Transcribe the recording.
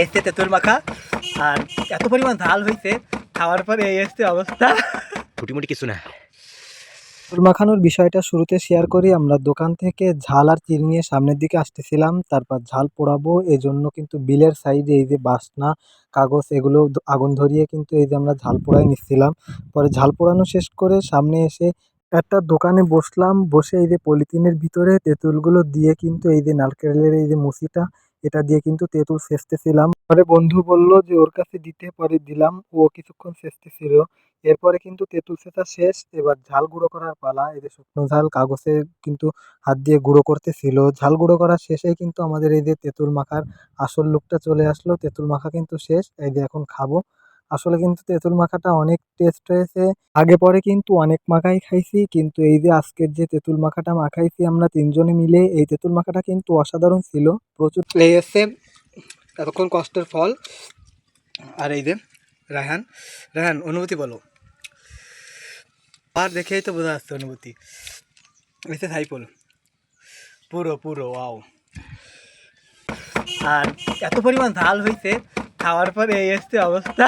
এসছে তেঁতুল মাখা, আর এত পরিমাণ ঝাল হয়েছে খাওয়ার পরে এই এসছে অবস্থা, ছুটিমুটি কিছু না। তেঁতুল মাখানোর বিষয়টা শুরুতে শেয়ার করি। আমরা দোকান থেকে ঝাল আর চিনি নিয়ে সামনের দিকে আসতেছিলাম, তারপর ঝাল পোড়াবো এই জন্য কিন্তু বিলের সাইডে এই যে বাসনা কাগজ এগুলো আগুন ধরিয়ে কিন্তু এই যে আমরা ঝাল পোড়াই নিচ্ছিলাম। পরে ঝাল পোড়ানো শেষ করে সামনে এসে একটা দোকানে বসলাম, বসে এই যে পলিথিনের ভিতরে তেঁতুলগুলো দিয়ে কিন্তু এই যে নারকেলের এই যে মুচিটা এটা দিয়ে কিন্তু তেঁতুল সেচতেছিলাম। পরে বন্ধু বলল যে ওর কাছে দিতে, পরে দিলাম, ও কিছুক্ষণ সেচতেছিল। এরপরে কিন্তু তেঁতুল সেচা শেষ, এবার ঝাল গুঁড়ো করার পালা। এই যে শুকনো ঝাল কাগজে কিন্তু হাত দিয়ে গুঁড়ো করতেছিল। ঝাল গুঁড়ো করা শেষেই কিন্তু আমাদের এই যে তেঁতুল মাখার আসল লুকটা চলে আসলো। তেঁতুল মাখা কিন্তু শেষ, এই যে এখন খাবো। আসলে কিন্তু তেঁতুল মাখাটা অনেক টেস্ট হয়েছে। আগে পরে কিন্তু অনেক মাখাই খাইছি, কিন্তু এই যে আজকের যে তেঁতুল মাখাটা মাখাইছি আমরা তিনজনে মিলে, এই তেঁতুল মাখাটা কিন্তু অসাধারণ ছিল। প্রচুর এই হচ্ছে এতক্ষণ কষ্টের ফল। আর এই যে রায়হান, রায়হান অনুভূতি বলো। আর দেখেই তো বোঝা যাচ্ছে অনুভূতি। এসে সাইফুল পুরো পুরো ওয়াও। আর এত পরিমাণ ঝাল হয়েছে খাওয়ার পরে এই এসছে অবস্থা।